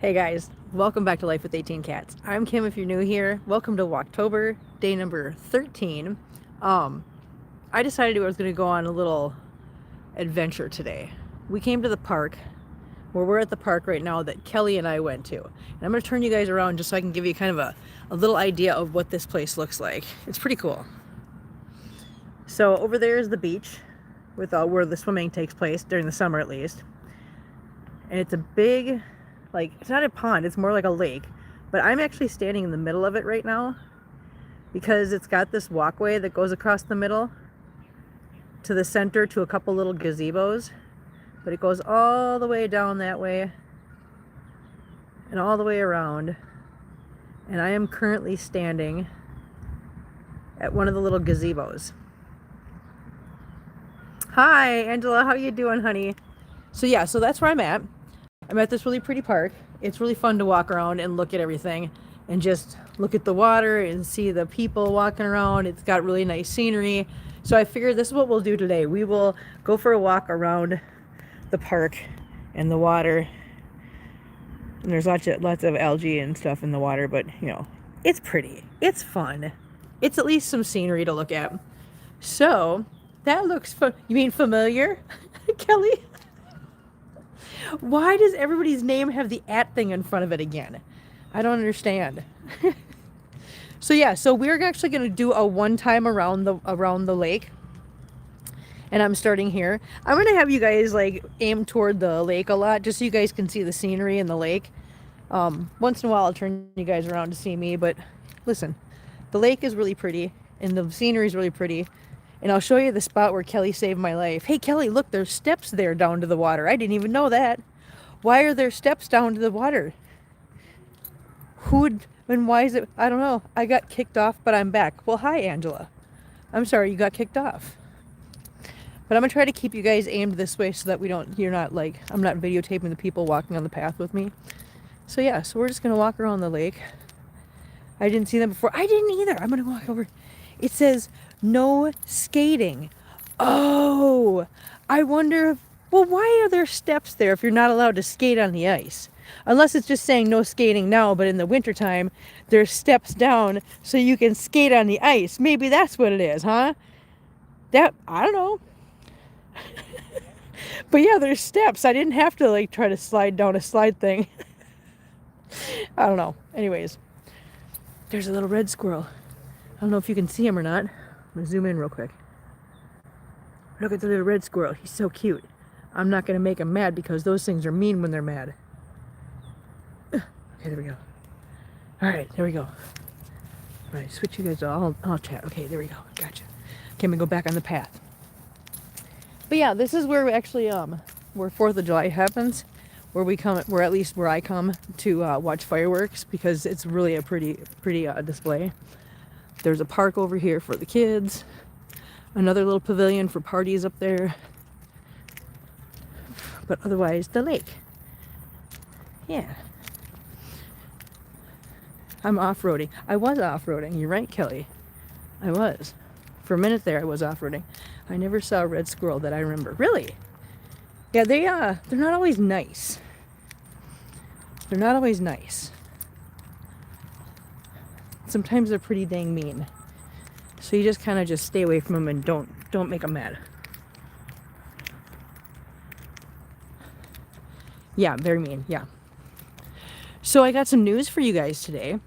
Hey guys, welcome back to Life with 18 Cats. I'm Kim if you're new here. Welcome to Walktober, day number 13. I decided I was going to go on a little adventure today. We came to the park, where we're at the park right now that Kelly and I went to. And I'm going to turn you guys around just so I can give you kind of a little idea of what this place looks like. It's pretty cool. So over there is the beach, with where the swimming takes place during the summer at least. And it's a big... it's not a pond, it's more like a lake. But I'm actually standing in the middle of it right now because it's got this walkway that goes across the middle to the center to a couple little gazebos. But it goes all the way down that way and all the way around. And I am currently standing at one of the little gazebos. Hi, Angela, how you doing, honey? So yeah, so that's where I'm at. I'm at this really pretty park. It's really fun to walk around and look at everything and just look at the water and see the people walking around. It's got really nice scenery. So I figured this is what we'll do today. We will go for a walk around the park and the water. And there's lots of algae and stuff in the water, but you know, it's pretty. It's fun. It's at least some scenery to look at. So that looks fun. You mean familiar, Kelly? Why does everybody's name have the at thing in front of it again? I don't understand. So yeah, so we're actually going to do a one time around the lake. And I'm starting here. I'm going to have you guys aim toward the lake a lot just so you guys can see the scenery in the lake. Once in a while I'll turn you guys around to see me, but listen, the lake is really pretty and the scenery is really pretty. And I'll show you the spot where Kelly saved my life. Hey, Kelly, look, there's steps there down to the water. I didn't even know that. Why are there steps down to the water? And why is it? I don't know. I got kicked off, but I'm back. Well, hi, Angela. I'm sorry you got kicked off. But I'm going to try to keep you guys aimed this way so that I'm not videotaping the people walking on the path with me. So yeah, so we're just going to walk around the lake. I didn't see them before. I didn't either. I'm going to walk over. It says no skating. Oh, I wonder, well, why are there steps there if you're not allowed to skate on the ice? Unless it's just saying no skating now, but in the wintertime, there's steps down so you can skate on the ice. Maybe that's what it is, huh? I don't know. But yeah, there's steps. I didn't have to try to slide down a slide thing. I don't know. Anyways, there's a little red squirrel. I don't know if you can see him or not. I'm going to zoom in real quick. Look at the little red squirrel. He's so cute. I'm not going to make him mad because those things are mean when they're mad. Okay, there we go. Alright, there we go. Alright, switch you guys. I'll chat. Okay, there we go. Gotcha. Okay, we go back on the path. But yeah, this is where we actually, where 4th of July happens. Where I come to watch fireworks because it's really a pretty display. There's a park over here for the kids. Another little pavilion for parties up there. But otherwise, the lake. Yeah. I'm off-roading. I was off-roading. You're right, Kelly. I was. For a minute there, I was off-roading. I never saw a red squirrel that I remember. Really? Yeah, they're not always nice. They're not always nice. Sometimes they're pretty dang mean. So you just kind of stay away from them and don't make them mad. Yeah, very mean. Yeah. So I got some news for you guys today.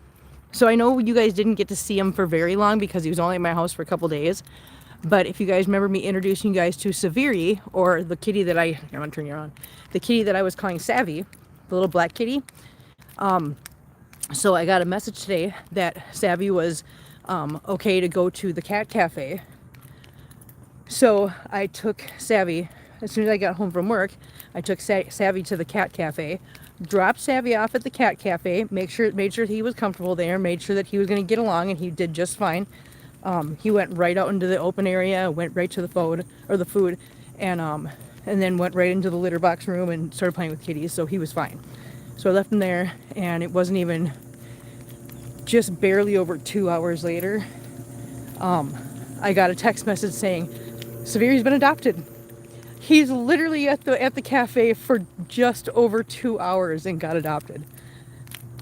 So I know you guys didn't get to see him for very long because he was only at my house for a couple days. But if you guys remember me introducing you guys to Saviri, or the kitty that I'm gonna turn you on, the kitty that I was calling Savvy, the little black kitty. So I got a message today that Savvy was okay to go to the cat cafe. So I took Savvy, as soon as I got home from work, I took Savvy to the cat cafe, dropped Savvy off at the cat cafe, made sure he was comfortable there, made sure that he was going to get along, and he did just fine. He went right out into the open area, went right to the food, and then went right into the litter box room and started playing with kitties, so he was fine. So I left him there, and it wasn't even just barely over 2 hours later, I got a text message saying, Saviri's been adopted. He's literally at the cafe for just over 2 hours and got adopted.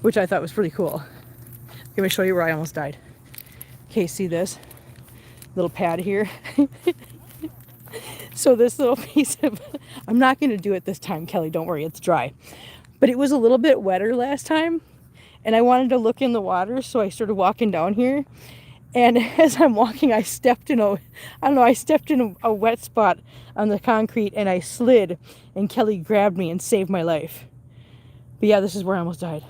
which I thought was pretty cool. Let me show you where I almost died. Okay, see this little pad here? So this little piece of, I'm not going to do it this time, Kelly, don't worry, it's dry. But it was a little bit wetter last time, and I wanted to look in the water, so I started walking down here. And as I'm walking, I stepped in a wet spot on the concrete, and I slid, and Kelly grabbed me and saved my life. But yeah, this is where I almost died.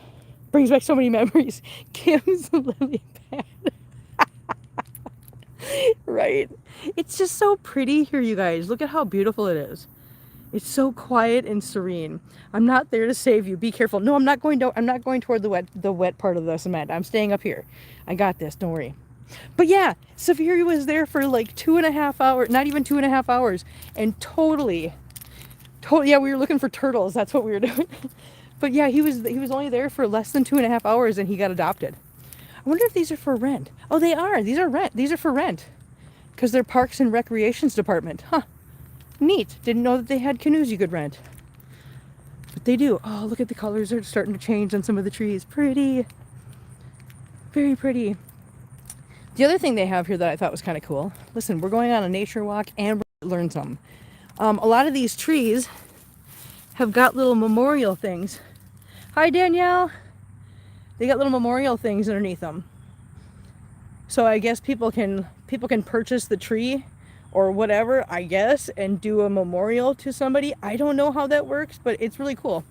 Brings back so many memories. Kim's lily pad. Right? It's just so pretty here, you guys. Look at how beautiful it is. It's so quiet and serene. I'm not there to save you. Be careful. No, I'm not going toward the wet part of the cement. I'm staying up here. I got this. Don't worry. But yeah, Saphiri was there for like 2.5 hours, not even 2.5 hours, and totally, yeah, we were looking for turtles. That's what we were doing. But yeah, he was only there for less than 2.5 hours, and he got adopted. I wonder if these are for rent. Oh, they are. These are for rent, because they're Parks and Recreations Department. Huh. Neat. Didn't know that they had canoes you could rent. But they do. Oh, look at the colors. They're starting to change on some of the trees. Pretty. Very pretty. The other thing they have here that I thought was kind of cool. Listen, we're going on a nature walk and we're learn something. A lot of these trees have got little memorial things. Hi, Danielle. They got little memorial things underneath them. So I guess people can purchase the tree or whatever, I guess, and do a memorial to somebody. I don't know how that works, but it's really cool.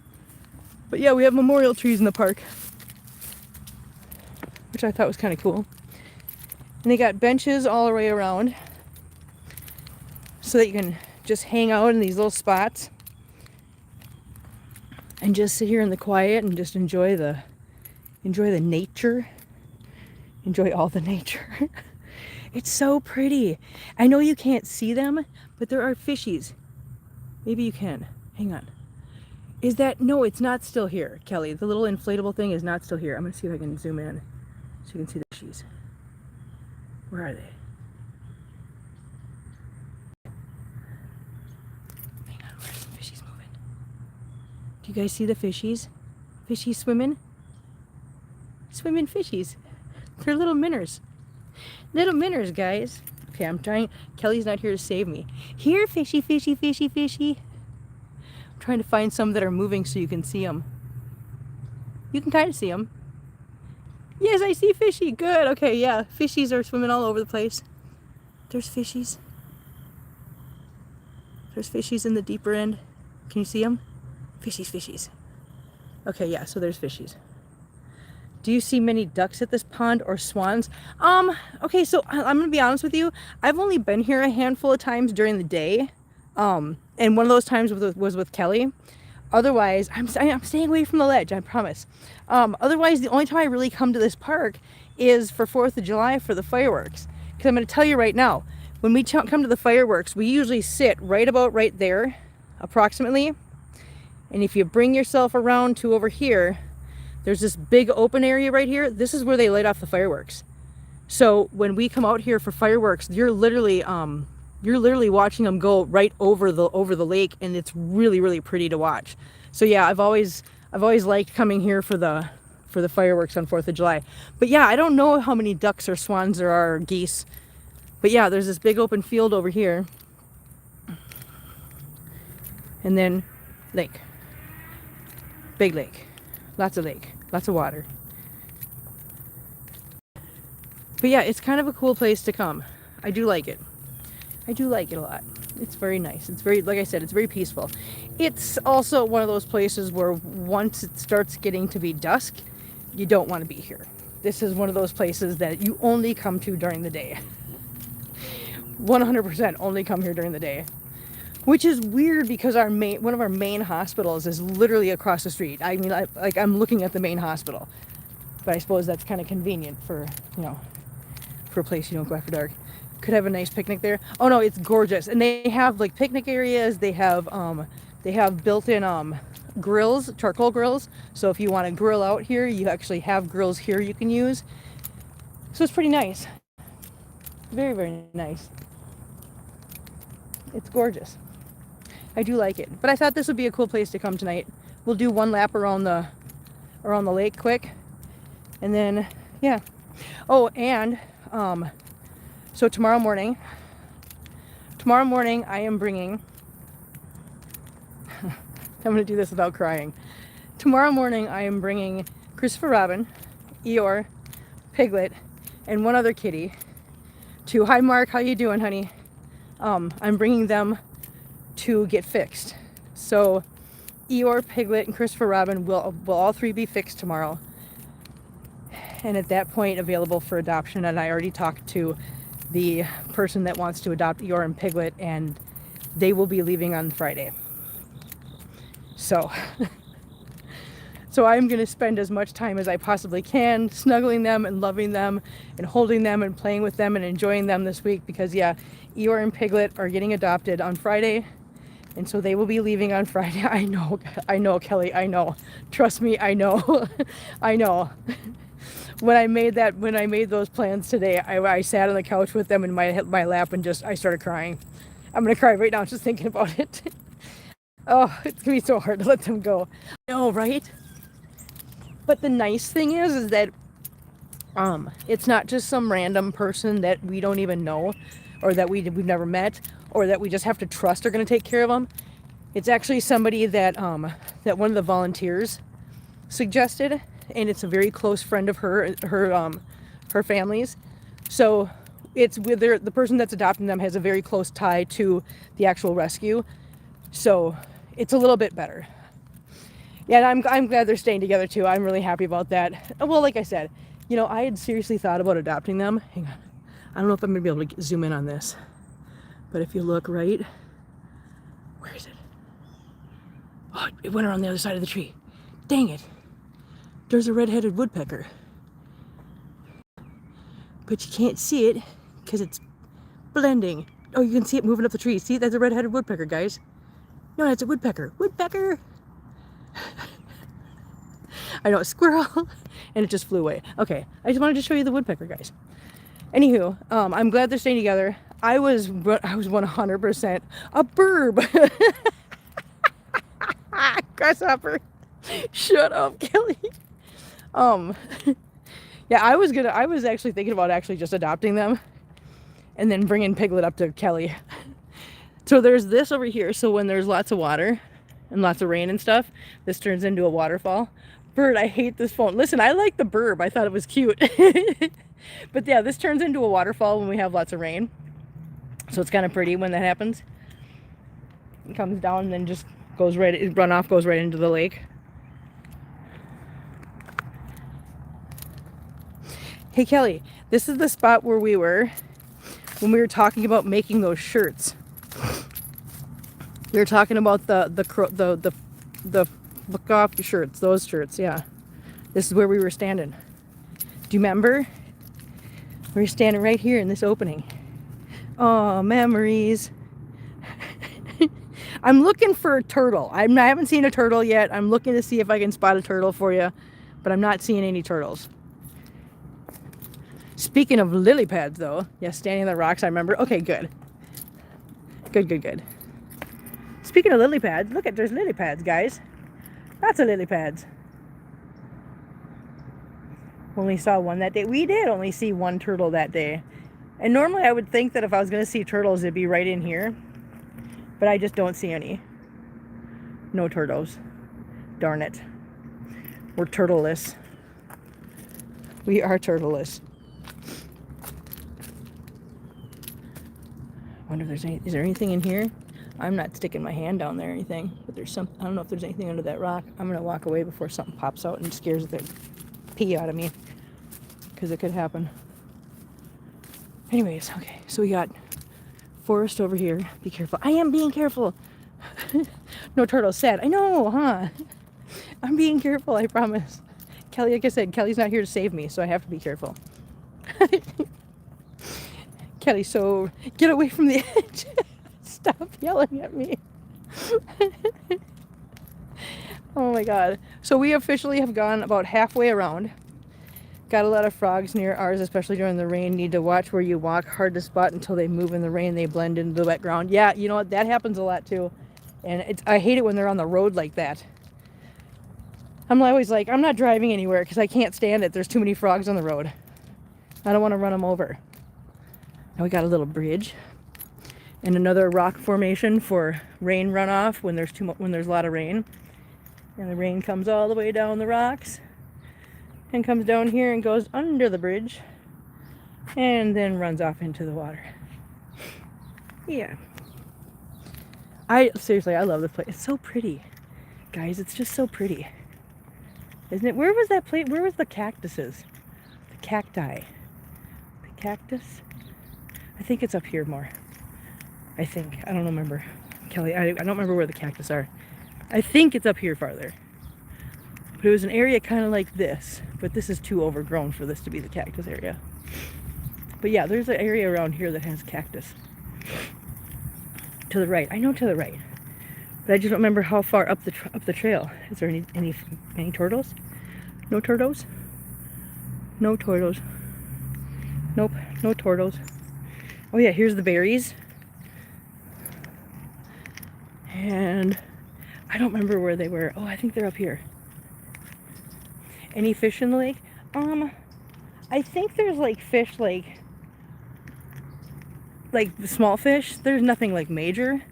But yeah, we have memorial trees in the park, which I thought was kind of cool. And they got benches all the way around so that you can just hang out in these little spots and just sit here in the quiet and just enjoy the nature. Enjoy all the nature. It's so pretty. I know you can't see them, but there are fishies. Maybe you can. Hang on. No, it's not still here, Kelly. The little inflatable thing is not still here. I'm going to see if I can zoom in so you can see the fishies. Where are they? Hang on, where's the fishies moving? Do you guys see the fishies? Fishies swimming? Swimming fishies. They're little minnows. Little minnows, guys. Okay, I'm trying. Kelly's not here to save me. Here, fishy, fishy, fishy, fishy. I'm trying to find some that are moving so you can see them. You can kind of see them. Yes, I see fishy. Good. Okay, yeah. Fishies are swimming all over the place. There's fishies. There's fishies in the deeper end. Can you see them? Fishies, fishies. Okay, yeah, so there's fishies. Do you see many ducks at this pond or swans? Okay, so I'm going to be honest with you. I've only been here a handful of times during the day. And one of those times was with Kelly. Otherwise, I'm staying away from the ledge, I promise. Otherwise, the only time I really come to this park is for 4th of July for the fireworks. Because I'm going to tell you right now, when we come to the fireworks, we usually sit right about right there, approximately. And if you bring yourself around to over here, there's this big open area right here. This is where they light off the fireworks. So when we come out here for fireworks, you're literally watching them go right over the lake, and it's really, really pretty to watch. So yeah, I've always liked coming here for the fireworks on 4th of July. But yeah, I don't know how many ducks or swans there are, or geese. But yeah, there's this big open field over here. And then lake. Big lake. Lots of lake. Lots of water. But yeah, it's kind of a cool place to come. I do like it. I do like it a lot. It's very nice. It's very, like I said, it's very peaceful. It's also one of those places where once it starts getting to be dusk, you don't want to be here. This is one of those places that you only come to during the day. 100% only come here during the day. Which is weird because one of our main hospitals is literally across the street. I mean, I'm looking at the main hospital. But I suppose that's kind of convenient for a place you don't go after dark. Could have a nice picnic there. Oh no, it's gorgeous. And they have like picnic areas. They have built-in grills, charcoal grills. So if you want to grill out here, you actually have grills here you can use. So it's pretty nice. Very, very nice. It's gorgeous. I do like it. But I thought this would be a cool place to come tonight. We'll do one lap around the around the lake quick. And then, yeah. Oh, and so tomorrow morning I am bringing, I'm going to do this without crying. Tomorrow morning I am bringing Christopher Robin, Eeyore, Piglet, and one other kitty to, hi Mark, how you doing, honey? I'm bringing them to get fixed. So Eeyore, Piglet, and Christopher Robin will all three be fixed tomorrow. And at that point available for adoption. And I already talked to the person that wants to adopt Eeyore and Piglet, and they will be leaving on Friday. So I'm going to spend as much time as I possibly can snuggling them and loving them and holding them and playing with them and enjoying them this week, because yeah, Eeyore and Piglet are getting adopted on Friday, and so they will be leaving on Friday. I know, Kelly, I know. Trust me, I know. I know. When I made those plans today, I sat on the couch with them in my lap and I started crying. I'm going to cry right now just thinking about it. Oh, it's going to be so hard to let them go. I know, right? But the nice thing is that it's not just some random person that we don't even know, or that we've never met, or that we just have to trust are going to take care of them. It's actually somebody that one of the volunteers suggested, and it's a very close friend of her family's. So it's with the person that's adopting them has a very close tie to the actual rescue. So it's a little bit better. Yeah, and I'm glad they're staying together too. I'm really happy about that. Well, like I said, you know, I had seriously thought about adopting them. Hang on. I don't know if I'm going to be able to zoom in on this. But if you look right, where is it? Oh, it went around the other side of the tree. Dang it. There's a red-headed woodpecker. But you can't see it because it's blending. Oh, you can see it moving up the tree. See, that's a red-headed woodpecker, guys. No, that's a woodpecker. Woodpecker! I know, a squirrel. And it just flew away. Okay, I just wanted to show you the woodpecker, guys. Anywho, I'm glad they're staying together. I was 100% a burb. Grasshopper. Shut up, Kelly. Yeah, I was actually thinking about actually just adopting them and then bringing Piglet up to Kelly. So there's this over here. So when there's lots of water and lots of rain and stuff, this turns into a waterfall. Bird, I hate this phone. Listen, I like the burb. I thought it was cute. But yeah, this turns into a waterfall when we have lots of rain. So it's kind of pretty when that happens. It comes down and then just goes runoff goes right into the lake. Hey Kelly, this is the spot where we were when we were talking about making those shirts. We were talking about the look off your shirts, those shirts, yeah. This is where we were standing. Do you remember? We were standing right here in this opening. Oh, memories. I'm looking for a turtle. I haven't seen a turtle yet. I'm looking to see if I can spot a turtle for you, but I'm not seeing any turtles. Speaking of lily pads, though, yeah, standing on the rocks, I remember. Okay, good. Good. Speaking of lily pads, look at, there's lily pads, guys. Lots of lily pads. Only saw one that day. We did only see one turtle that day. And normally I would think that if I was going to see turtles, it'd be right in here. But I just don't see any. No turtles. Darn it. We're turtleless. We are turtleless. I wonder if there's any, is there anything in here? I'm not sticking my hand down there or anything, but there's some, I don't know if there's anything under that rock. I'm going to walk away before something pops out and scares the pee out of me, because it could happen. Anyways, okay, so we got forest over here. Be careful. I am being careful. No turtles. Sad. I know, huh? I'm being careful, I promise. Kelly, like I said, Kelly's not here to save me, so I have to be careful. Kelly, so get away from the edge. Stop yelling at me. Oh my god. So we officially have gone about halfway around. Got a lot of frogs near ours, especially during the rain. Need to watch where you walk. Hard to spot until they move in the rain. They blend into the wet ground. Yeah, you know what? That happens a lot too. And I hate it when they're on the road like that. I'm always like, I'm not driving anywhere because I can't stand it. There's too many frogs on the road. I don't want to run them over. Now we got a little bridge and another rock formation for rain runoff when there's a lot of rain. And the rain comes all the way down the rocks and comes down here and goes under the bridge and then runs off into the water. Yeah. Seriously, I love this place. It's so pretty. Guys, it's just so pretty. Isn't it? Where was that place? Where was the cactuses? The cacti. The cactus? I think it's up here more. I think. I don't remember. Kelly, I don't remember where the cactus are. I think it's up here farther. But it was an area kind of like this. But this is too overgrown for this to be the cactus area. But yeah, there's an area around here that has cactus. To the right. I know to the right. But I just don't remember how far up the trail. Is there any turtles? No turtles? No turtles. Nope, no turtles. Oh yeah, here's the berries. And I don't remember where they were. Oh, I think they're up here. Any fish in the lake? I think there's like fish like small fish. There's nothing like major.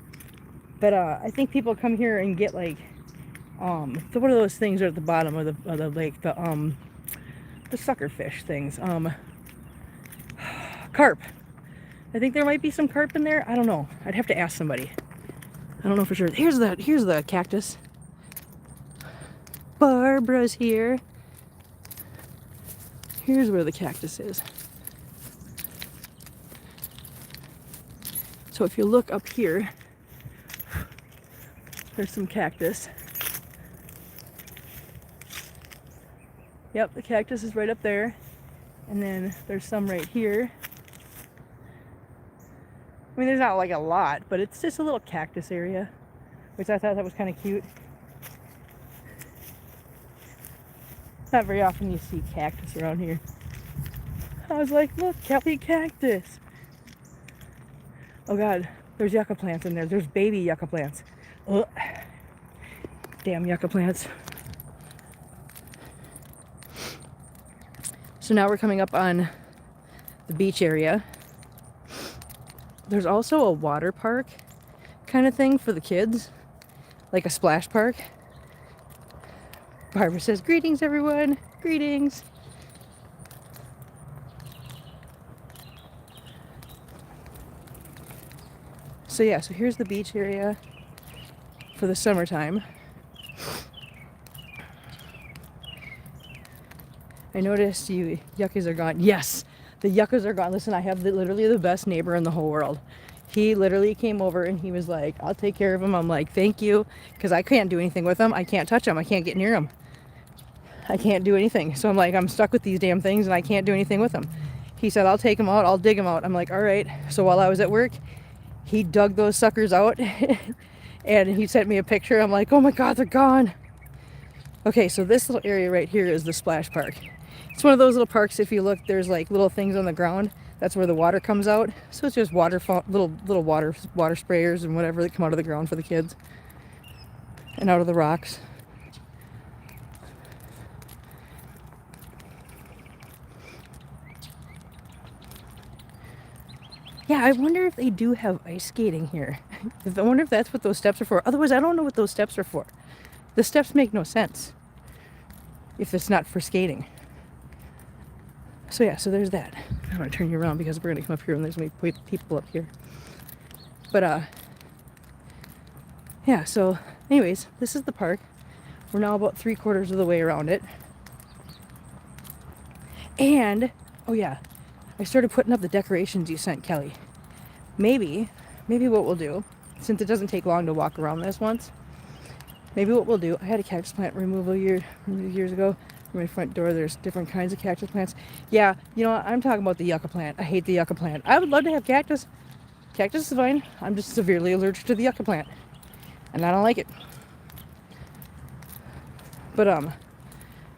But I think people come here and get like what are those things at the bottom of the lake? The sucker fish things. Carp. I think there might be some carp in there. I don't know. I'd have to ask somebody. I don't know for sure. Here's the cactus. Barbara's here. Here's where the cactus is. So if you look up here, there's some cactus. Yep, the cactus is right up there. And then there's some right here. I mean, there's not like a lot, but it's just a little cactus area, which I thought that was kind of cute. Not very often you see cactus around here. I was like, look, Kelly, cactus. Oh God, there's yucca plants in there. There's baby yucca plants. Ugh. Damn yucca plants. So now we're coming up on the beach area. There's also a water park kind of thing for the kids, like a splash park. Barbara says, greetings everyone, greetings. So yeah, so here's the beach area for the summertime. I noticed you yuccas are gone. Yes, the yuccas are gone. Listen, I have literally the best neighbor in the whole world. He literally came over and he was like, I'll take care of him. I'm like, thank you, because I can't do anything with them. I can't touch them. I can't get near them. I can't do anything. So I'm like, I'm stuck with these damn things and I can't do anything with them. He said, I'll take them out. I'll dig them out. I'm like, all right. So while I was at work, he dug those suckers out and he sent me a picture. I'm like, oh my God, they're gone. Okay, so this little area right here is the splash park. It's one of those little parks, if you look, there's like little things on the ground. That's where the water comes out. So it's just little water sprayers and whatever that come out of the ground for the kids. And out of the rocks. Yeah, I wonder if they do have ice skating here. I wonder if that's what those steps are for. Otherwise, I don't know what those steps are for. The steps make no sense if it's not for skating. So yeah, so there's that. I'm gonna turn you around because we're gonna come up here and there's gonna be people up here. But yeah, so anyways, this is the park. We're now about 3/4 of the way around it. And, oh yeah, I started putting up the decorations you sent, Kelly. Maybe what we'll do, since it doesn't take long to walk around this once, maybe what we'll do, I had a cactus plant removal years ago. My front door, there's different kinds of cactus plants. Yeah, you know what? I'm talking about the yucca plant. I hate the yucca plant. I would love to have cactus. Cactus is fine. I'm just severely allergic to the yucca plant. And I don't like it. But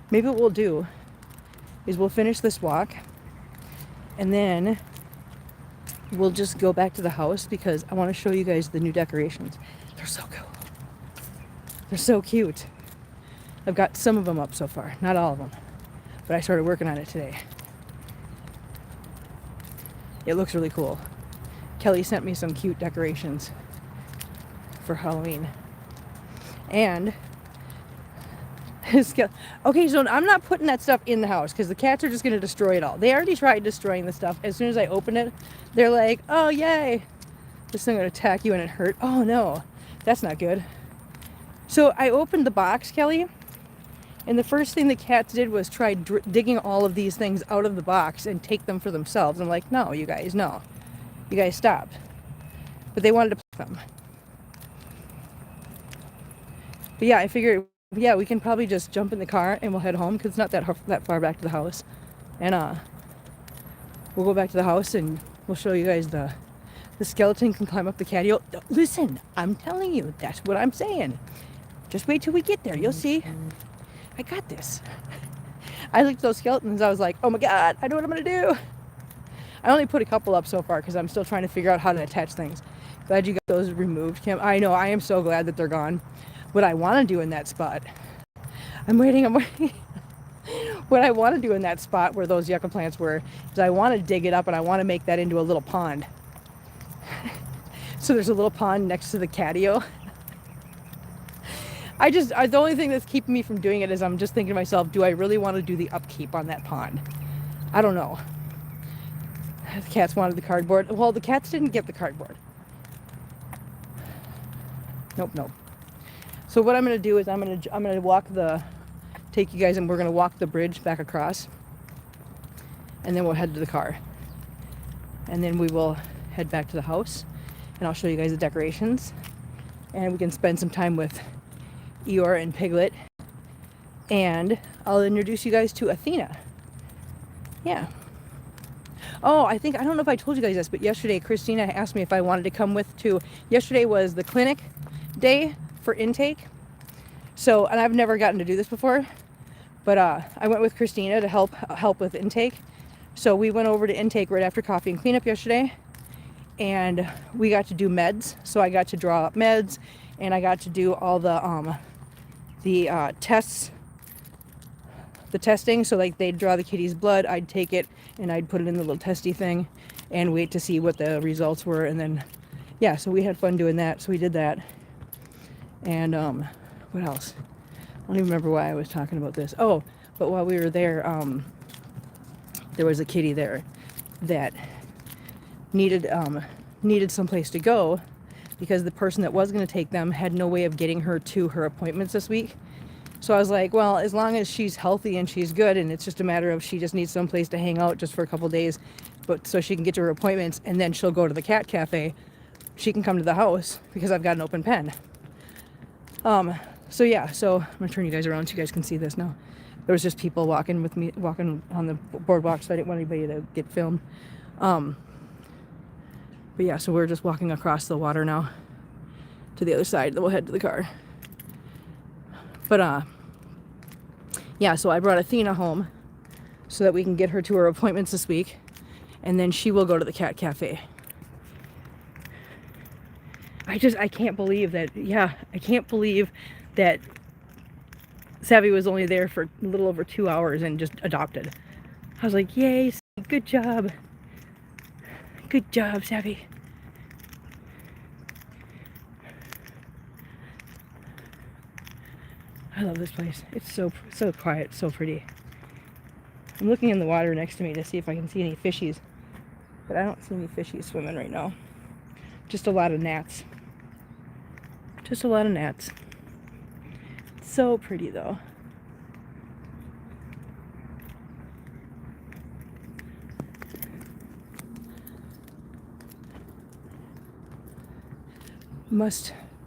maybe what we'll do is we'll finish this walk and then we'll just go back to the house because I want to show you guys the new decorations. They're so cool. They're so cute. I've got some of them up so far, not all of them, but I started working on it today. It looks really cool. Kelly sent me some cute decorations for Halloween. And okay, so I'm not putting that stuff in the house because the cats are just going to destroy it all. They already tried destroying the stuff. As soon as I open it, they're like, oh, yay. This thing would attack you and it hurt. Oh, no. That's not good. So I opened the box, Kelly, and the first thing the cats did was try digging all of these things out of the box and take them for themselves. I'm like, no, you guys, no. You guys stop. But they wanted to pick them. But yeah, I figured, yeah, we can probably just jump in the car and we'll head home because it's not that far back to the house. And we'll go back to the house and we'll show you guys the skeleton can climb up the catio. Listen, I'm telling you, that's what I'm saying. Just wait till we get there. You'll see. I got this. I looked at those skeletons. I was like, oh my God, I know what I'm going to do. I only put a couple up so far because I'm still trying to figure out how to attach things. Glad you got those removed, Kim. I know. I am so glad that they're gone. What I want to do in that spot, I'm waiting. What I want to do in that spot where those yucca plants were is I want to dig it up and I want to make that into a little pond. So there's a little pond next to the catio. The only thing that's keeping me from doing it is I'm just thinking to myself, do I really want to do the upkeep on that pond? I don't know. The cats wanted the cardboard. Well, the cats didn't get the cardboard. Nope. So what I'm going to do is I'm going to take you guys and we're going to walk the bridge back across. And then we'll head to the car. And then we will head back to the house. And I'll show you guys the decorations. And we can spend some time with Eeyore and Piglet. And I'll introduce you guys to Athena. Yeah. Oh, I don't know if I told you guys this, but yesterday Christina asked me if I wanted to come with to, yesterday was the clinic day for intake. So, and I've never gotten to do this before, but I went with Christina to help with intake. So we went over to intake right after coffee and cleanup yesterday, and we got to do meds. So I got to draw up meds, and I got to do all the tests, the testing. So like they'd draw the kitty's blood, I'd take it and I'd put it in the little testy thing and wait to see what the results were. And then, yeah, so we had fun doing that. So we did that. And what else? I don't even remember why I was talking about this. Oh, but while we were there, there was a kitty there that needed some place to go because the person that was going to take them had no way of getting her to her appointments this week. So I was like, well, as long as she's healthy and she's good, and it's just a matter of she just needs some place to hang out just for a couple days, but so she can get to her appointments, and then she'll go to the cat cafe. She can come to the house because I've got an open pen. So yeah, so I'm gonna turn you guys around so you guys can see this now. There was just people walking on the boardwalk, so I didn't want anybody to get filmed. But yeah, so we're just walking across the water now to the other side. Then we'll head to the car. But yeah, so I brought Athena home so that we can get her to her appointments this week, and then she will go to the cat cafe. I can't believe that. Yeah, I can't believe that Savvy was only there for a little over 2 hours and just adopted. I was like, yay, good job. Good job, Savvy. I love this place. It's so quiet, so pretty. I'm looking in the water next to me to see if I can see any fishies, but I don't see any fishies swimming right now. Just a lot of gnats. Just a lot of gnats. So pretty though.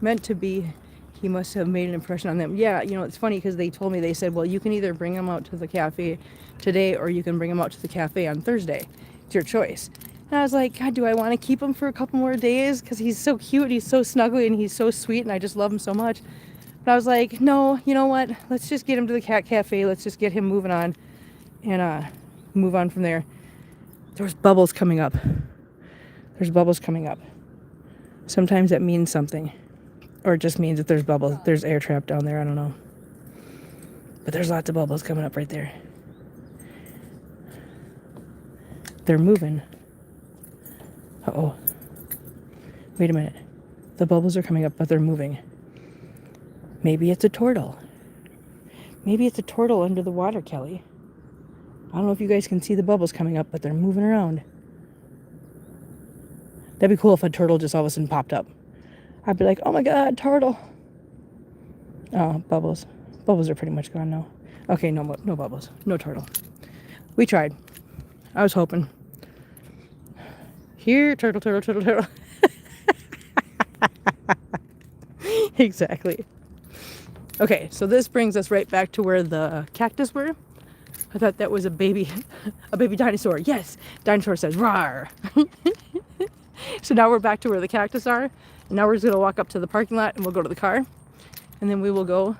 Meant to be. He must have made an impression on them. Yeah, you know, it's funny because they told me, they said, well, you can either bring him out to the cafe today or you can bring him out to the cafe on Thursday. It's your choice. And I was like, God, do I want to keep him for a couple more days? Because he's so cute, he's so snuggly, and he's so sweet, and I just love him so much. But I was like, no, you know what? Let's just get him to the cat cafe. Let's just get him moving on and move on from there. There's bubbles coming up. There's bubbles coming up. Sometimes that means something. Or it just means that there's bubbles. There's air trapped down there. I don't know. But there's lots of bubbles coming up right there. They're moving. Uh-oh. Wait a minute. The bubbles are coming up, but they're moving. Maybe it's a turtle. Maybe it's a turtle under the water, Kelly. I don't know if you guys can see the bubbles coming up, but they're moving around. That'd be cool if a turtle just all of a sudden popped up. I'd be like, oh my god, turtle. Oh, bubbles. Bubbles are pretty much gone now. Okay, no bubbles. No turtle. We tried. I was hoping. Here, turtle, turtle, turtle, turtle. Exactly. Okay, so this brings us right back to where the cactus were. I thought that was a baby dinosaur. Yes, dinosaur says rawr. So now we're back to where the cactus are. And now we're just gonna walk up to the parking lot and we'll go to the car. And then we will go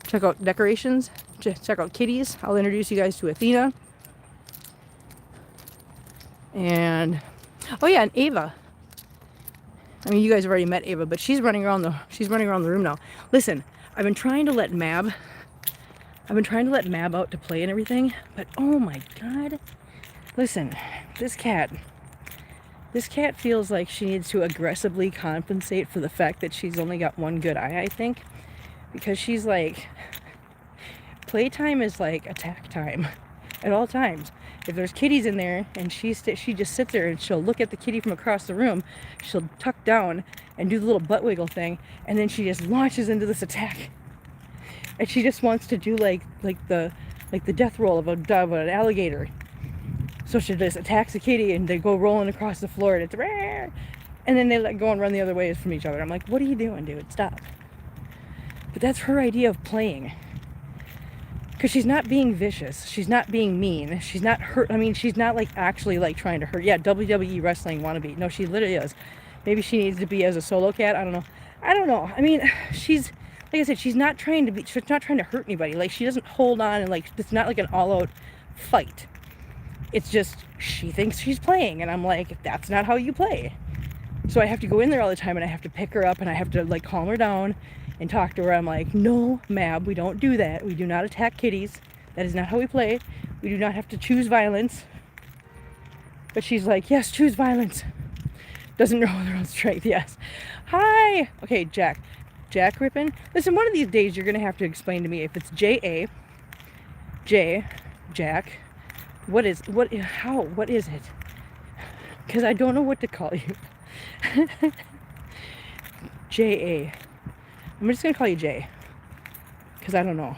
check out decorations, check out kitties. I'll introduce you guys to Athena. And, oh yeah, and Ava. I mean, you guys have already met Ava, but she's running around the room now. Listen, I've been trying to let Mab out to play and everything, but oh my god. Listen, this cat feels like she needs to aggressively compensate for the fact that she's only got one good eye, I think. Because she's like, playtime is like attack time at all times. If there's kitties in there and she just sits there and she'll look at the kitty from across the room, she'll tuck down and do the little butt wiggle thing, and then she just launches into this attack. And she just wants to do like the death roll of an alligator. So she just attacks the kitty and they go rolling across the floor and it's rare. And then they let go and run the other way from each other. I'm like, what are you doing, dude? Stop. But that's her idea of playing. Because she's not being vicious. She's not being mean. She's not hurt. I mean, she's not like actually like trying to hurt. Yeah, WWE wrestling wannabe. No, she literally is. Maybe she needs to be as a solo cat. I don't know. I mean, she's, like I said, she's not trying to hurt anybody. Like, she doesn't hold on and like, it's not like an all-out fight. It's just, she thinks she's playing. And I'm like, that's not how you play. So I have to go in there all the time and I have to pick her up and I have to like calm her down and talk to her. I'm like, no, Mab, we don't do that. We do not attack kitties. That is not how we play. We do not have to choose violence. But she's like, yes, choose violence. Doesn't know her own strength, yes. Hi. Okay, Jack. Jack Rippin. Listen, one of these days you're going to have to explain to me if it's J-A, J, Jack. What is it? Because I don't know what to call you. J-A. I'm just going to call you Jay. Because I don't know.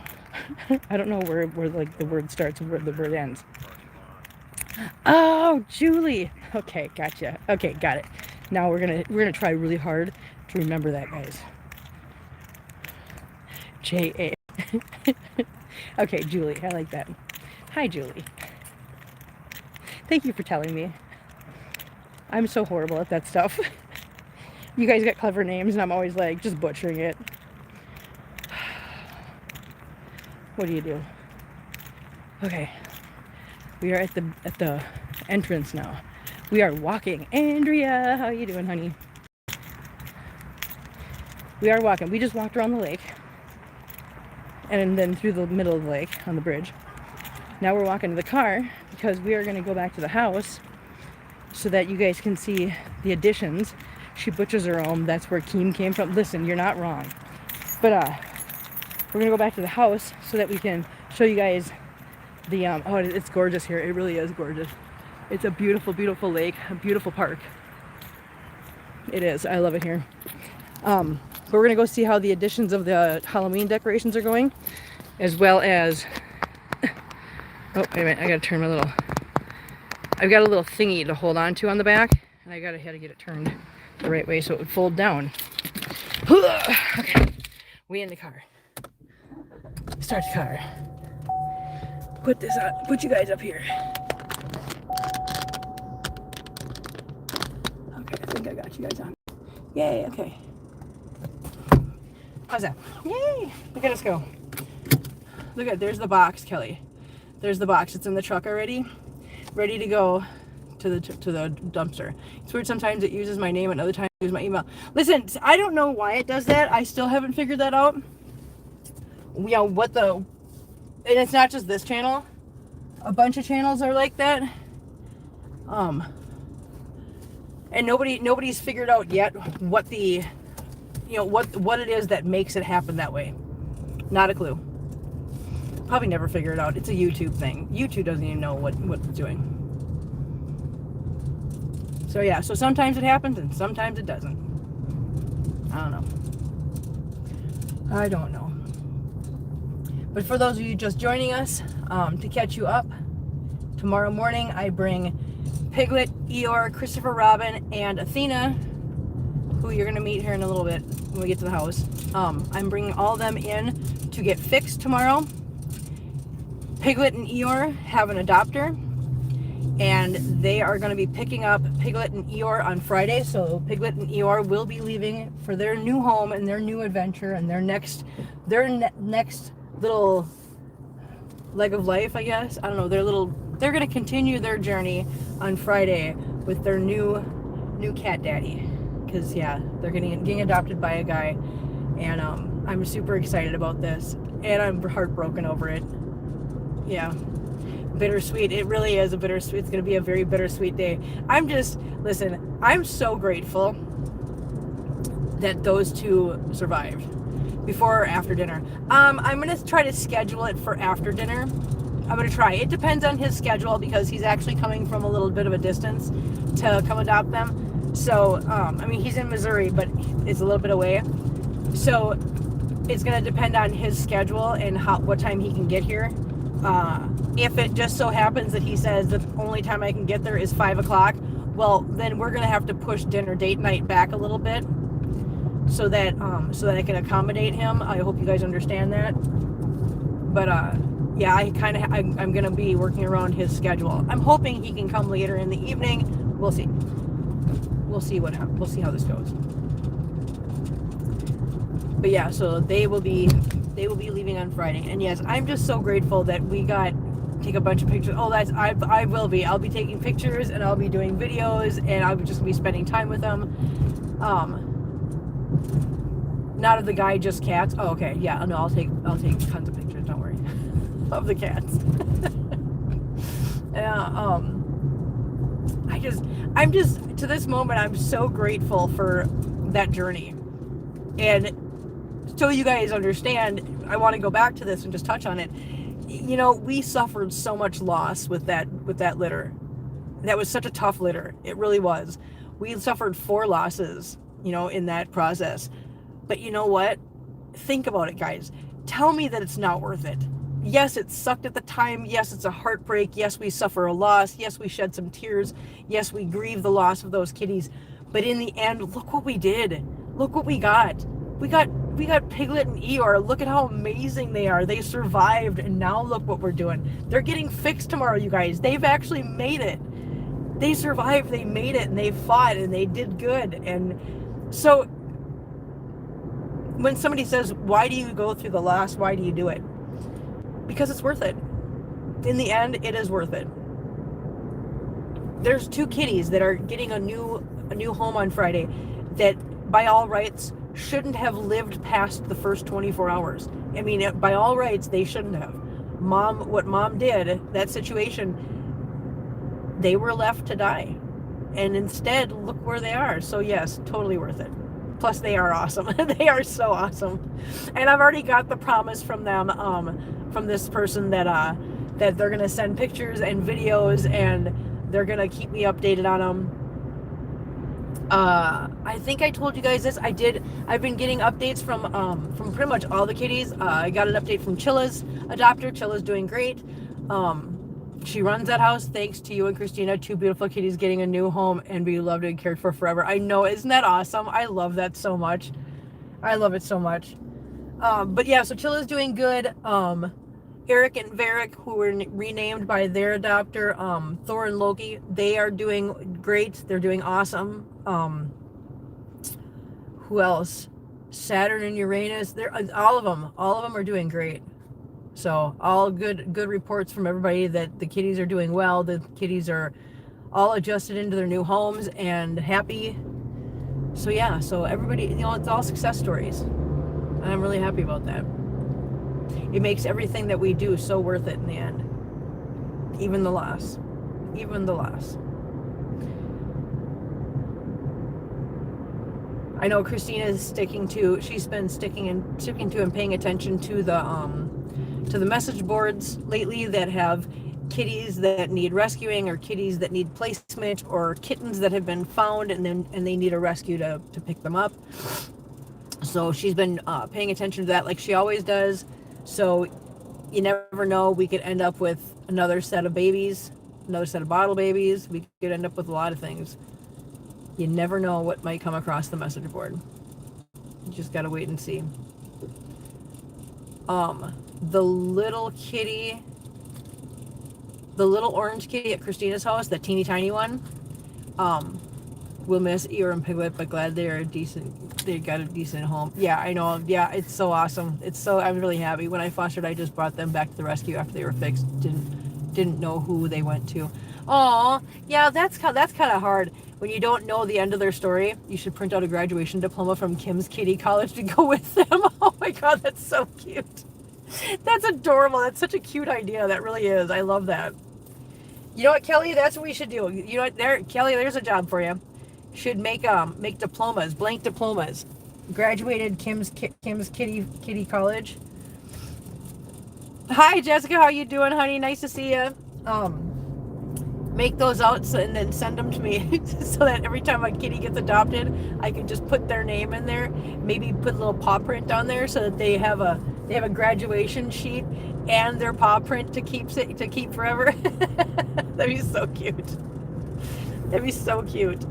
I don't know where like the word starts and where the word ends. Oh, Julie. Okay, gotcha. Okay, got it. Now we're gonna try really hard to remember that, guys. J-A. Okay, Julie. I like that. Hi, Julie. Thank you for telling me. I'm so horrible at that stuff. You guys got clever names, and I'm always like just butchering it. What do you do? Okay, we are at the entrance now. We are walking. Andrea, how you doing, honey? We are walking. We just walked around the lake, and then through the middle of the lake on the bridge. Now we're walking to the car because we are going to go back to the house so that you guys can see the additions. She butchers her own. That's where Keem came from. Listen, you're not wrong. But we're going to go back to the house so that we can show you guys the, oh, it's gorgeous here. It really is gorgeous. It's a beautiful, beautiful lake, a beautiful park. It is. I love it here. But we're going to go see how the additions of the Halloween decorations are going, as well as, oh, wait a minute. I got to turn my little, I've got a little thingy to hold on to on the back, and I got to get it turned the right way so it would fold down. Okay, we in the car. Start the car. Put this on. Put you guys up here. Okay, I think I got you guys on. Yay, okay. How's that? Yay! Look at us go. Look at, there's the box, Kelly. There's the box. It's in the truck already. Ready to go to the dumpster. It's weird, sometimes it uses my name and other times it uses my email. Listen, I don't know why it does that. I still haven't figured that out. and it's not just this channel. A bunch of channels are like that. And nobody's figured out yet what what it is that makes it happen that way. Not a clue. Probably never figure it out. It's a YouTube thing. YouTube doesn't even know what it's doing. So yeah, so sometimes it happens and sometimes it doesn't. I don't know. But for those of you just joining us, to catch you up, tomorrow morning I bring Piglet, Eeyore, Christopher Robin, and Athena, who you're going to meet here in a little bit when we get to the house. I'm bringing all of them in to get fixed tomorrow. Piglet and Eeyore have an adopter, and they are going to be picking up Piglet and Eeyore on Friday. So Piglet and Eeyore will be leaving for their new home and their new adventure and their next little leg of life, I guess. I don't know. They're going to continue their journey on Friday with their new cat daddy. Because yeah, they're getting adopted by a guy, and I'm super excited about this, and I'm heartbroken over it. Yeah, bittersweet. It really is a bittersweet. It's going to be a very bittersweet day. Listen, I'm so grateful that those two survived. Before or after dinner? I'm going to try to schedule it for after dinner. I'm going to try. It depends on his schedule because he's actually coming from a little bit of a distance to come adopt them. So, he's in Missouri, but it's a little bit away. So, it's going to depend on his schedule and what time he can get here. If it just so happens that he says the only time I can get there is 5 o'clock, well, then we're going to have to push dinner date night back a little bit so that I can accommodate him. I hope you guys understand that. But, yeah, I'm going to be working around his schedule. I'm hoping he can come later in the evening. We'll see. We'll see how this goes. But yeah, so they will be leaving on Friday. And yes, I'm just so grateful that we got take a bunch of pictures. I will be. I'll be taking pictures and I'll be doing videos and I'll just be spending time with them. Not of the guy, just cats. Oh, okay. Yeah, no, I'll take tons of pictures, don't worry. Of the cats. Yeah, I'm just to this moment I'm so grateful for that journey. And so you guys understand, I want to go back to this and just touch on it. We suffered so much loss with that litter. That was such a tough litter. It really was. We suffered 4 losses, in that process. But you know what? Think about it, guys. Tell me that it's not worth it. Yes, it sucked at the time. Yes, it's a heartbreak. Yes, we suffer a loss. Yes, we shed some tears. Yes, we grieve the loss of those kitties. But in the end, look what we did. Look what we got. We got Piglet and Eeyore. Look at how amazing they are. They survived, and now look what we're doing. They're getting fixed tomorrow, you guys. They've actually made it. They survived, they made it, and they fought, and they did good. And so when somebody says, why do you go through the loss? Why do you do it? Because it's worth it. In the end, it is worth it. There's 2 kitties that are getting a new home on Friday that, by all rights, shouldn't have lived past the first 24 hours. I mean, by all rights, they shouldn't have. What mom did, that situation, they were left to die. And instead, look where they are. So yes, totally worth it. Plus, they are awesome. They are so awesome. And I've already got the promise from them, from this person that they're going to send pictures and videos and they're going to keep me updated on them. I think I told you guys this. I've been getting updates from pretty much all the kitties. I got an update from Chilla's adopter. Chilla's doing great. She runs that house thanks to you and Christina, 2 beautiful kitties getting a new home and be loved and cared for forever. I know, isn't that awesome? I love that so much. I love it so much. But yeah, so Chilla's doing good. Eric and Varric, who were renamed by their adopter, Thor and Loki, they are doing great. They're doing awesome. Who else? Saturn and Uranus. They're all of them are doing great. So all good reports from everybody that the kitties are doing well. The kitties are all adjusted into their new homes and happy. So yeah, so everybody, it's all success stories. And I'm really happy about that. it makes everything that we do so worth it in the end. Even the loss. Even the loss. I know Christina's she's been sticking to and paying attention to the message boards lately that have kitties that need rescuing, or kitties that need placement, or kittens that have been found and they need a rescue to pick them up. So she's been paying attention to that like she always does. So you never know, we could end up with another set of babies, another set of bottle babies. We could end up with a lot of things. You never know what might come across the message board. You just gotta wait and see. The little orange kitty at Christina's house, that teeny tiny one, will miss Eeyore and Piglet, but glad they got a decent home. Yeah, I know. Yeah, it's so awesome. I'm really happy. When I fostered, I just brought them back to the rescue after they were fixed. Didn't know who they went to. Oh, yeah, that's kind of hard. When you don't know the end of their story, you should print out a graduation diploma from Kim's Kitty College to go with them. Oh my God, that's so cute. That's adorable. That's such a cute idea. That really is. I love that. You know what, Kelly? That's what we should do. You know what, Kelly, there's a job for you. Should make diplomas, blank diplomas. Graduated Kim's Kitty College. Hi, Jessica. How you doing, honey? Nice to see you. Make those out and then send them to me so that every time a kitty gets adopted, I can just put their name in there. Maybe put a little paw print on there so that they have a graduation sheet and their paw print to keep forever. That'd be so cute. That'd be so cute.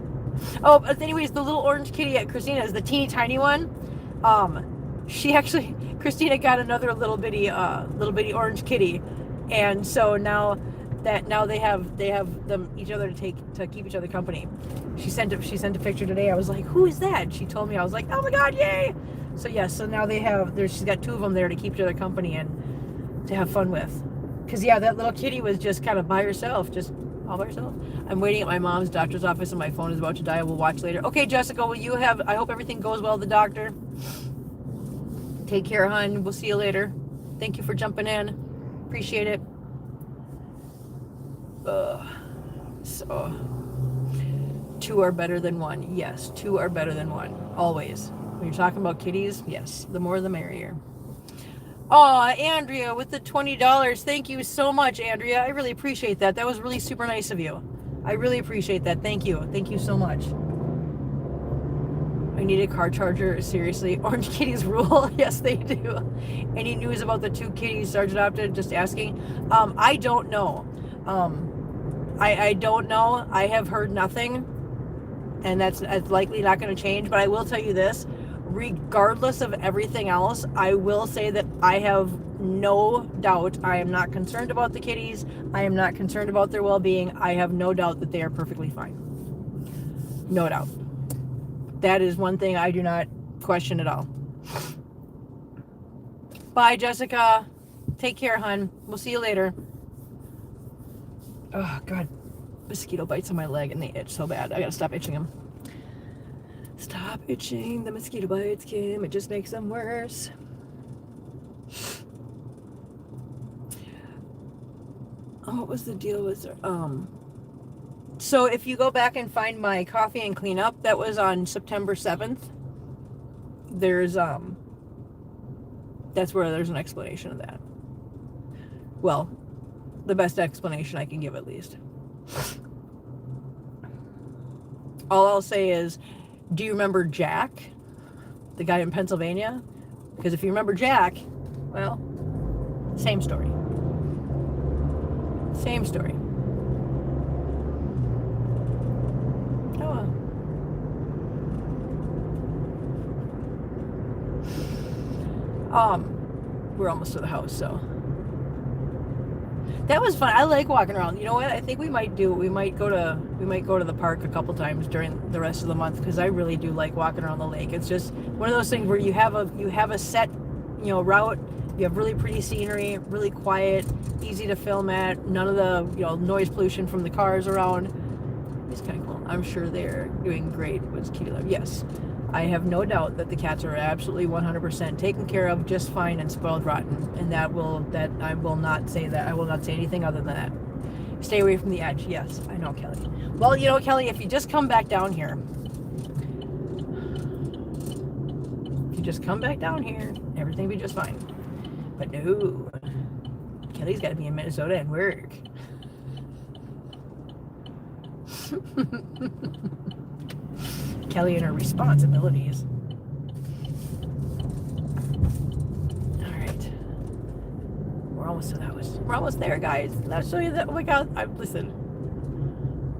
Oh, but anyways, the little orange kitty at Christina's, the teeny tiny one. Christina got another little bitty orange kitty, and so now they have them each other to keep each other company. She sent a picture today. I was like, who is that? She told me. I was like, oh my God, yay! So yes, so now she's got two of them there to keep each other company and to have fun with. Cause yeah, that little kitty was just kind of by herself, just all by herself. I'm waiting at my mom's doctor's office and my phone is about to die. We'll watch later. Okay, Jessica, I hope everything goes well at the doctor. Take care, hon. We'll see you later. Thank you for jumping in. Appreciate it. So 2 are better than 1. Yes, 2 are better than 1. Always. When you're talking about kitties, yes, the more the merrier. Oh, Andrea with the $20. Thank you so much, Andrea. I really appreciate that. That was really super nice of you. I really appreciate that. Thank you. Thank you so much. I need a car charger. Seriously. Orange kitties rule. Yes, they do. Any news about the 2 kitties Sarge adopted? Just asking. I don't know. I don't know. I have heard nothing. And that's likely not going to change. But I will tell you this. Regardless of everything else, I will say that I have no doubt. I am not concerned about the kitties. I am not concerned about their well-being. I have no doubt that they are perfectly fine. No doubt. That is one thing I do not question at all. Bye, Jessica. Take care, hon. We'll see you later. Oh, God. Mosquito bites on my leg and they itch so bad. I gotta stop itching them. Stop itching the mosquito bites, Kim. It just makes them worse. Oh, what was the deal with so if you go back and find my coffee and clean up, that was on September 7th. There's that's where there's an explanation of that. Well, the best explanation I can give, at least. All I'll say is, do you remember Jack, the guy in Pennsylvania? Because if you remember Jack, well, same story. Same story. Oh, we're almost to the house, so that was fun. I like walking around. You know what? I think we might go to the park a couple times during the rest of the month, because I really do like walking around the lake. It's just one of those things where you have a set, route. You have really pretty scenery, really quiet, easy to film at. None of the noise pollution from the cars around. It's kind of cool. I'm sure they're doing great with Kitty Love. Yes. I have no doubt that the cats are absolutely 100% taken care of just fine and spoiled rotten. And I will not say that. I will not say anything other than that. Stay away from the edge. Yes, I know, Kelly. Well, you know, Kelly, if you just come back down here, everything will be just fine. But no, Kelly's got to be in Minnesota and work. Kelly and her responsibilities. All right, we're almost there, guys. Let's show you that. Oh my God! Listen.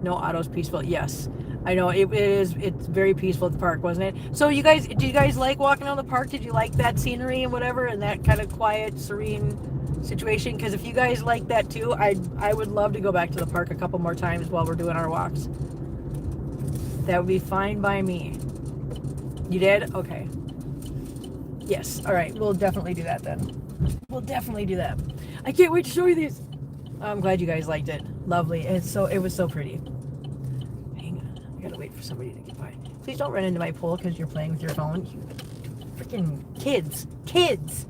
No, Otto's peaceful. Yes, I know it is. It's very peaceful at the park, wasn't it? So you guys, do you guys like walking around the park? Did you like that scenery and whatever, and that kind of quiet, serene situation? Because if you guys like that too, I would love to go back to the park a couple more times while we're doing our walks. That would be fine by me. You did? Okay. Yes. All right. We'll definitely do that then. We'll definitely do that. I can't wait to show you these. I'm glad you guys liked it. Lovely. It was so pretty. Hang on. I gotta wait for somebody to get by. Please don't run into my pole because you're playing with your phone. You freaking kids. Kids.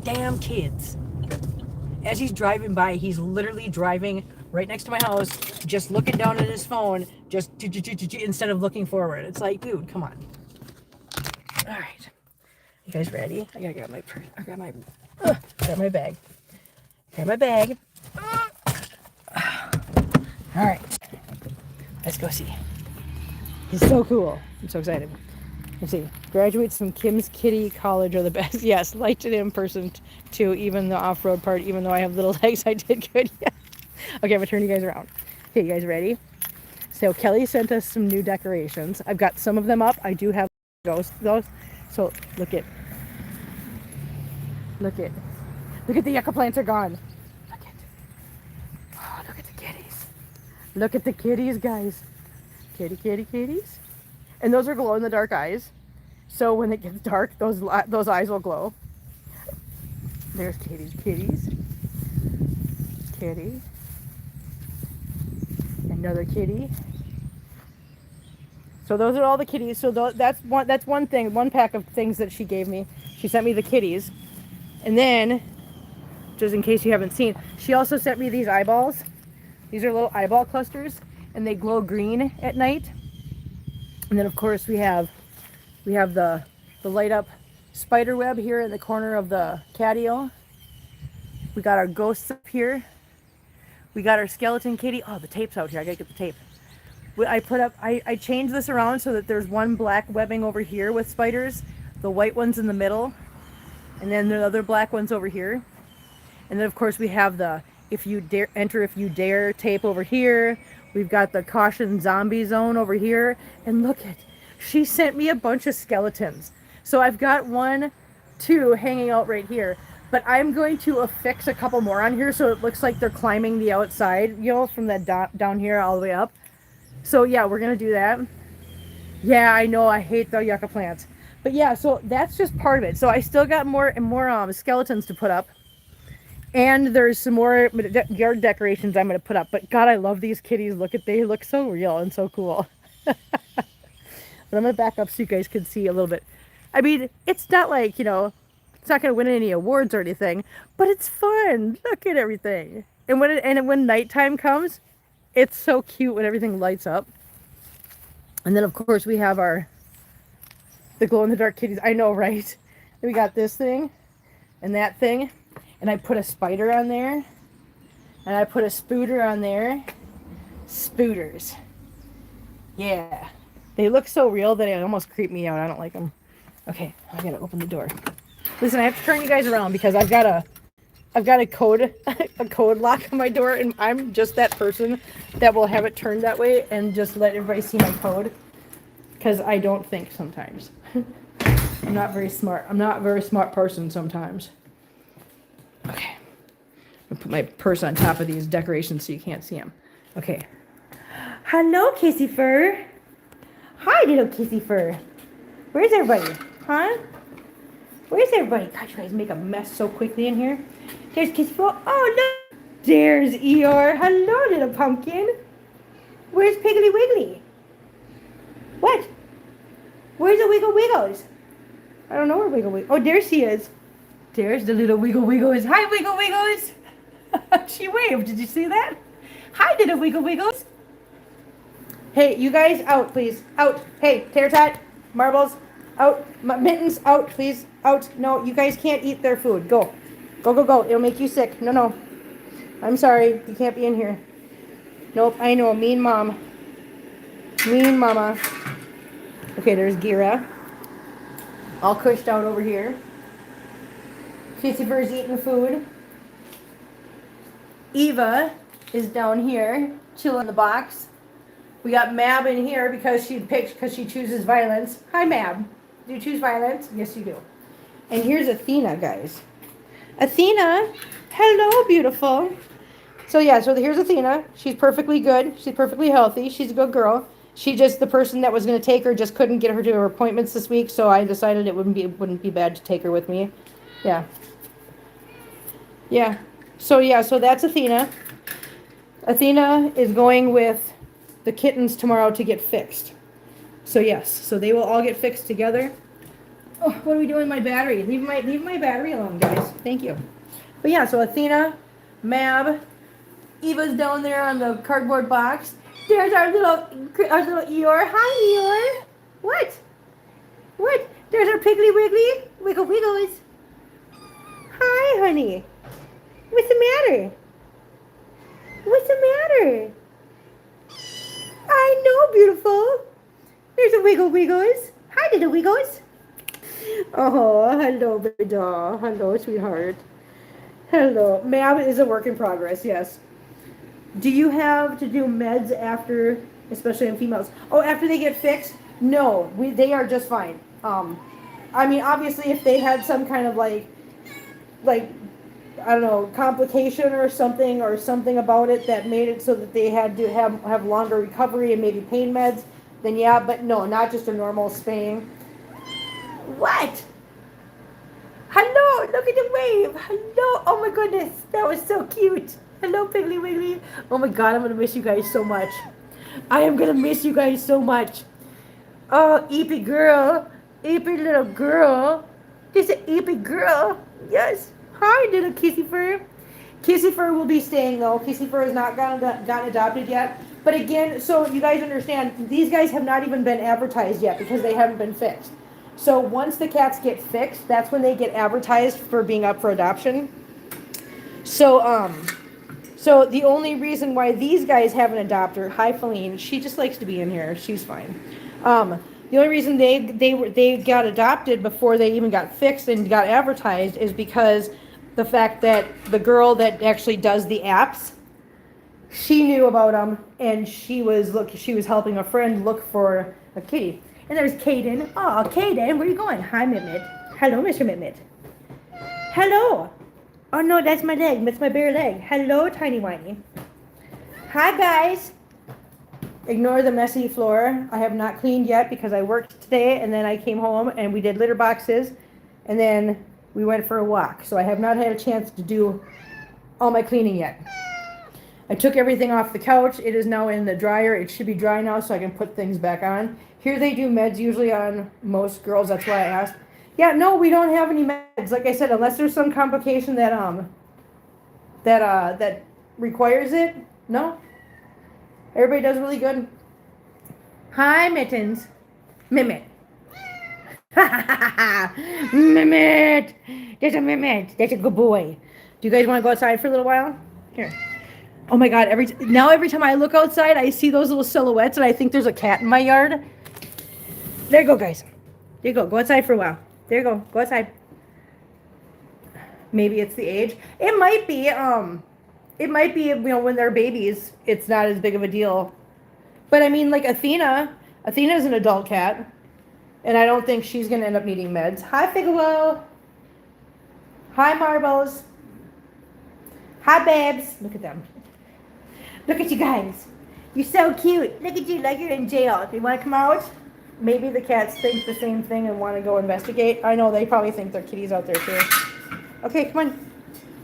Damn kids. As he's driving by, he's literally driving right next to my house, just looking down at his phone, just instead of looking forward. It's like, dude, come on. All right. You guys ready? I gotta grab my purse. I got my bag. Grab my bag. All right. Let's go see. He's so cool. I'm so excited. Let's see. Graduates from Kim's Kitty College are the best. Yes, liked it in person too, even the off-road part, even though I have little legs, I did good. Yeah. Okay, I'm gonna turn you guys around. Okay, you guys ready? So Kelly sent us some new decorations. I've got some of them up. I do have those. So look at the yucca plants are gone. Look at the kitties. Look at the kitties, guys. Kitties. And those are glow in the dark eyes. So when it gets dark, those eyes will glow. There's kitties. Kitty. Another kitty. So those are all the kitties. So that's one thing, one pack of things that she gave me. She sent me the kitties. And then, just in case you haven't seen, she also sent me these eyeballs. These are little eyeball clusters, and they glow green at night. And then of course we have the light up spider web here in the corner of the catio. We got our ghosts up here. We got our skeleton kitty. Oh, the tape's out here. I gotta get the tape. I changed this around so that there's one black webbing over here with spiders, the white ones in the middle, and then the other black ones over here. And then of course we have the if you dare tape over here. We've got the caution zombie zone over here. And look at, she sent me a bunch of skeletons. So I've got 1, 2 hanging out right here. But I'm going to affix a couple more on here so it looks like they're climbing the outside, you know, from that down here all the way up. So yeah, we're going to do that. Yeah, I know, I hate the yucca plants. But yeah, so that's just part of it. So I still got more skeletons to put up. And there's some more yard decorations I'm going to put up. But God, I love these kitties. They look so real and so cool. But I'm going to back up so you guys can see a little bit. I mean, it's not like, you know, it's not going to win any awards or anything. But it's fun. Look at everything. And when nighttime comes, it's so cute when everything lights up. And then, of course, we have the glow-in-the-dark kitties. I know, right? We got this thing and that thing. And I put a spider on there. And I put a spooter on there. Spooters. Yeah. They look so real that it almost creep me out. I don't like them. Okay, I gotta open the door. Listen, I have to turn you guys around because I've got a code lock on my door, and I'm just that person that will have it turned that way and just let everybody see my code. Because I don't think sometimes. I'm not very smart. I'm not a very smart person sometimes. Okay. I'll put my purse on top of these decorations so you can't see them. Okay. Hello, Kissy Fur. Hi, little Kissy Fur. Where's everybody? Huh? Where's everybody? God, you guys make a mess so quickly in here. There's Kissy Fur. Oh, no. There's Eeyore. Hello, little pumpkin. Where's Piggly Wiggly? What? Where's the Wiggle Wiggles? I don't know where Wiggle Wiggles. Oh, there she is. There's the little Wiggle Wiggles. Hi, Wiggle Wiggles. She waved. Did you see that? Hi, little Wiggle Wiggles. Hey, you guys, out, please. Out. Hey, tater tot, marbles, out. Mittens, out, please. Out. No, you guys can't eat their food. Go. Go, go, go. It'll make you sick. No, no. I'm sorry. You can't be in here. Nope, I know. Mean mom. Mean mama. Okay, there's Gira. All cushed out over here. Christopher's eating food. Eva is down here, chilling in the box. We got Mab in here because she chooses violence. Hi, Mab. Do you choose violence? Yes, you do. And here's Athena, guys. Athena, hello, beautiful. So yeah, so here's Athena. She's perfectly good. She's perfectly healthy. She's a good girl. She just, the person that was going to take her just couldn't get her to her appointments this week, so I decided it wouldn't be bad to take her with me. Yeah. Yeah. So that's Athena. Athena is going with the kittens tomorrow to get fixed. So yes, so they will all get fixed together. Oh, what are we doing with my battery? Leave my battery alone, guys. Thank you. But yeah, so Athena, Mab, Eva's down there on the cardboard box. There's our little Eeyore. Hi, Eeyore. What? What? There's our Piggly Wiggly. Wiggle Wiggles. Hi, honey. What's the matter? What's the matter? I know, beautiful. There's a Wiggle Wiggles. Hi, little Wiggles. Oh, hello, baby doll. Hello, sweetheart. Hello. Mab is a work in progress, yes. Do you have to do meds after, especially in females? Oh, after they get fixed? No, they are just fine. I mean, obviously, if they had some kind of like, I don't know, complication or something about it that made it so that they had to have longer recovery and maybe pain meds, then yeah, but no, not just a normal spaying. What? Hello, look at the wave. Hello, oh my goodness, that was so cute. Hello, Piggly Wiggly. Oh my God, I'm going to miss you guys so much. I am going to miss you guys so much. Oh, Eepy girl. Eepy little girl. This is Eepy girl. Yes. Hi, little Kissy Fur. Kissy Fur will be staying, though. Kissy Fur has not gotten adopted yet. But again, so you guys understand, these guys have not even been advertised yet because they haven't been fixed. So once the cats get fixed, that's when they get advertised for being up for adoption. So the only reason why these guys have an adopter, hi Feline, she just likes to be in here. She's fine. The only reason they got adopted before they even got fixed and got advertised is because the fact that the girl that actually does the apps, she knew about them and she was helping a friend look for a kitty. And there's Kaden. Oh, Kaden, where are you going? Hi, Mimit. Hello, Mr. Mimit. Hello. Oh no, that's my leg. That's my bare leg. Hello, tiny whiny. Hi, guys. Ignore the messy floor. I have not cleaned yet because I worked today and then I came home and we did litter boxes and then we went for a walk. So I have not had a chance to do all my cleaning yet. I took everything off the couch. It is now in the dryer. It should be dry now so I can put things back on. Here they do meds usually on most girls. That's why I asked. Yeah, no, we don't have any meds. Like I said, unless there's some complication that requires it. No. Everybody does really good. Hi, Mittens. Mimit. Mimit. There's a Mimit. That's a good boy. Do you guys want to go outside for a little while? Here. Oh my God, every time I look outside, I see those little silhouettes and I think there's a cat in my yard. There you go, guys. There you go. Go outside for a while. There you go. Go outside. Maybe it's the age. It might be, you know, when they're babies, it's not as big of a deal. But I mean, like Athena's an adult cat. And I don't think she's going to end up needing meds. Hi, Figaro. Hi, Marbles. Hi, babes. Look at them. Look at you guys. You're so cute. Look at you like you're in jail. Do you want to come out? Maybe the cats think the same thing and want to go investigate. I know they probably think their kitties out there too. Okay, come on.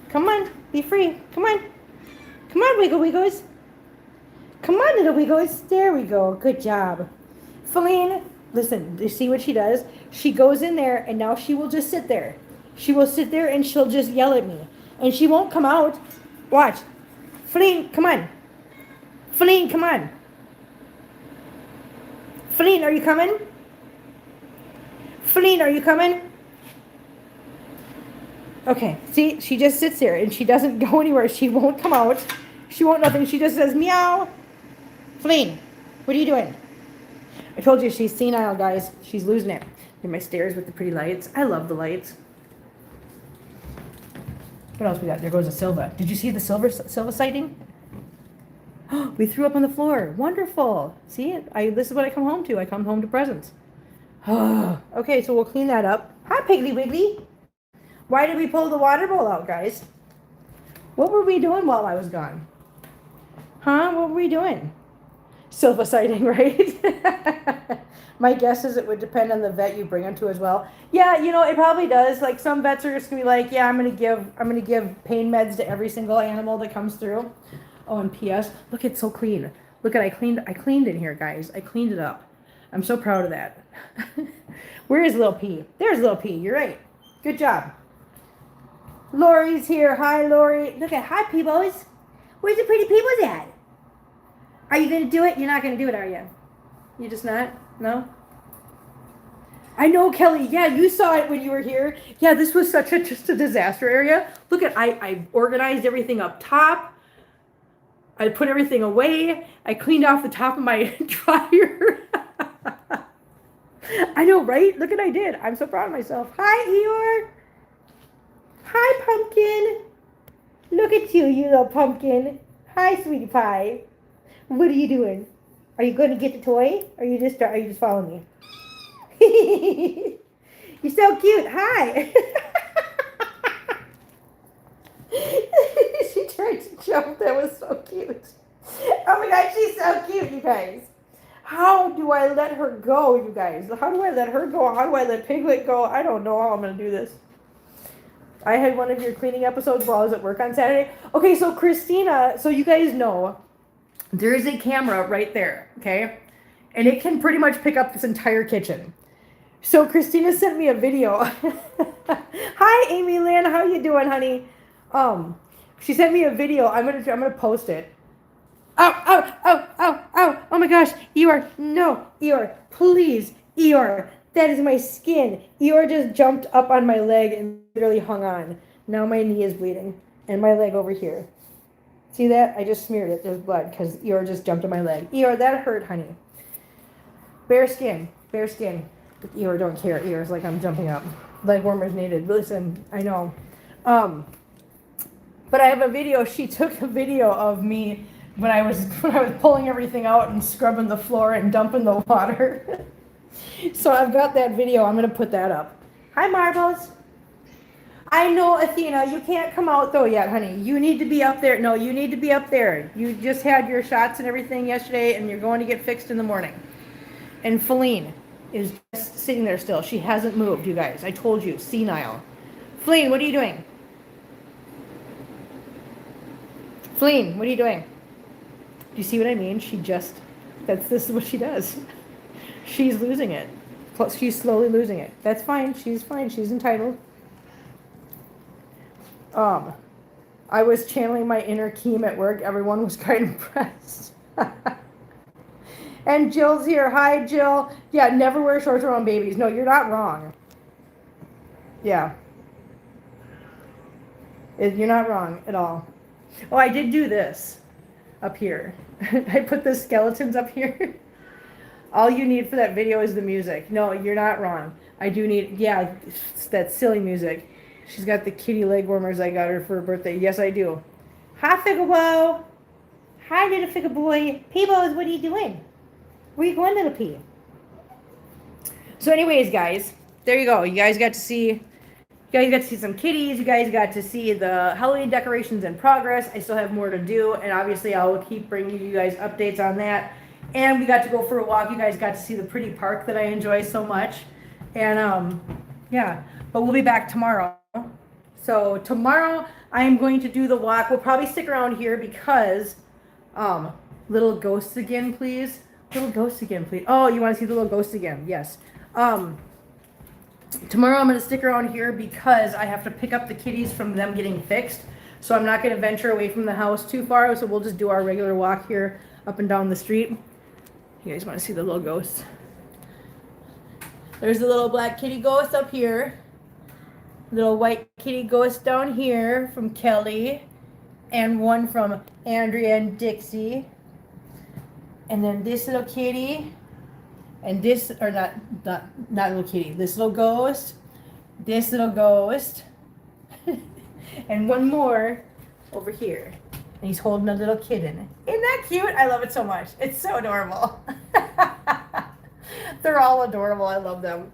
Come on. Be free. Come on. Come on, Wiggle Wiggles. Come on, little Wiggles. There we go. Good job. Feline, Listen, you see what she does? She goes in there and now she will just sit there. She will sit there and she'll just yell at me. And she won't come out. Watch. Feline, come on. Feline, come on. Feline, are you coming? Feline, are you coming? Okay, see, she just sits there and she doesn't go anywhere. She won't come out. She won't nothing. She just says, meow. Feline, what are you doing? I told you she's senile, guys. She's losing it. In my stairs with the pretty lights. I love the lights. What else we got? There goes a Silva. Did you see the Silva sighting? We threw up on the floor. Wonderful. See it? This is what I come home to. I come home to presents. Okay, so we'll clean that up. Hi, Piggly Wiggly. Why did we pull the water bowl out, guys? What were we doing while I was gone? Huh? What were we doing? Silva sighting, right? My guess is it would depend on the vet you bring them to as well. Yeah, you know, it probably does. Like some vets are just gonna be like, yeah, I'm gonna give pain meds to every single animal that comes through. Oh, and P.S. Look, it's so clean. Look at I cleaned in here, guys. I cleaned it up. I'm so proud of that. Where is Lil P? There's Lil P. You're right. Good job. Lori's here. Hi, Lori. Look at hi, Peebles. Where's the pretty Peebles at? Are you gonna do it? You're not gonna do it, are you? You just not? No? I know, Kelly. Yeah, you saw it when you were here. Yeah, this was just a disaster area. Look at I organized everything up top. I put everything away. I cleaned off the top of my dryer. I know, right? Look what I did. I'm so proud of myself. Hi, Eeyore. Hi, Pumpkin. Look at you, you little pumpkin. Hi, sweetie pie. What are you doing? Are you going to get the toy? Or are you just following me? You're so cute. Hi. She tried to jump. That was so cute. Oh my God, she's so cute, you guys. How do I let her go, you guys? How do I let her go? How do I let Piglet go? I don't know how I'm going to do this. I had one of your cleaning episodes while I was at work on Saturday. Okay, so Christina, so you guys know, there is a camera right there, okay? And it can pretty much pick up this entire kitchen. So Christina sent me a video. Hi, Amy Lynn. How you doing, honey? She sent me a video. I'm gonna post it. Oh my gosh, Eeyore, please, Eeyore, that is my skin. Eeyore just jumped up on my leg and literally hung on. Now my knee is bleeding and my leg over here. See that? I just smeared it. There's blood because Eeyore just jumped on my leg. Eeyore, that hurt, honey. Bare skin. Eeyore don't care. Eeyore's like, I'm jumping up. Leg warmers needed. Listen, I know. But I have a video. She took a video of me when I was pulling everything out and scrubbing the floor and dumping the water. So I've got that video. I'm going to put that up. Hi, Marbles. I know, Athena, you can't come out though yet, honey. You need to be up there. No, you need to be up there. You just had your shots and everything yesterday, and you're going to get fixed in the morning. And Feline is just sitting there still. She hasn't moved, you guys. I told you, senile. Feline, what are you doing? Feline, what are you doing? Do you see what I mean? This is what she does. She's losing it. She's slowly losing it. That's fine. She's fine. She's entitled. I was channeling my inner Keem at work. Everyone was quite impressed. And Jill's here. Hi, Jill. Yeah, never wear shorts around babies. No, you're not wrong. Yeah. You're not wrong at all. Oh, I did do this up here. I put the skeletons up here. All you need for that video is the music. No, you're not wrong. I do need, yeah, that silly music. She's got the kitty leg warmers I got her for her birthday. Yes, I do. Hi, Figglebo. Hi, little Figgle boy. Peebles, what are you doing? Where are you going, little P? So anyways, guys, there you go. You guys got to see some kitties. You guys got to see the Halloween decorations in progress. I still have more to do, and obviously I will keep bringing you guys updates on that. And we got to go for a walk. You guys got to see the pretty park that I enjoy so much. And yeah, but we'll be back tomorrow. So tomorrow I am going to do the walk. We'll probably stick around here because little ghosts again, please. Little ghost again, please. Oh, you want to see the little ghost again? Yes. Tomorrow I'm going to stick around here because I have to pick up the kitties from them getting fixed. So I'm not going to venture away from the house too far. So we'll just do our regular walk here up and down the street. You guys want to see the little ghost? There's the little black kitty ghost up here. Little white kitty ghost down here from Kelly. And one from Andrea and Dixie. And then this little kitty. And this, or not little kitty, this little ghost, and one more over here. And he's holding a little kitten. Isn't that cute? I love it so much. It's so adorable. They're all adorable. I love them.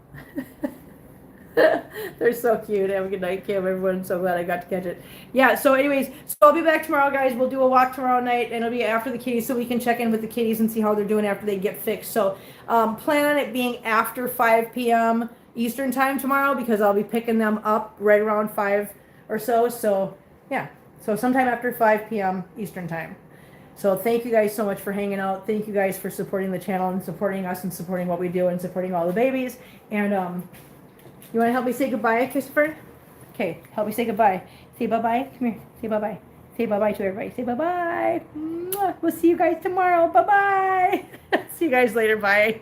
They're so cute. Have a good night, Kim. Everyone, so glad I got to catch it. Yeah, so anyways, so I'll be back tomorrow, guys. We'll do a walk tomorrow night, and it'll be after the kitties, so we can check in with the kitties and see how they're doing after they get fixed. So plan on it being after 5 p.m. Eastern time tomorrow, because I'll be picking them up right around 5 or so. So, yeah. So sometime after 5 p.m. Eastern time. So thank you guys so much for hanging out. Thank you guys for supporting the channel and supporting us and supporting what we do and supporting all the babies. And, you want to help me say goodbye, Christopher? Okay, help me say goodbye. Say bye-bye. Come here. Say bye-bye. Say bye-bye to everybody. Say bye-bye. We'll see you guys tomorrow. Bye-bye. See you guys later. Bye.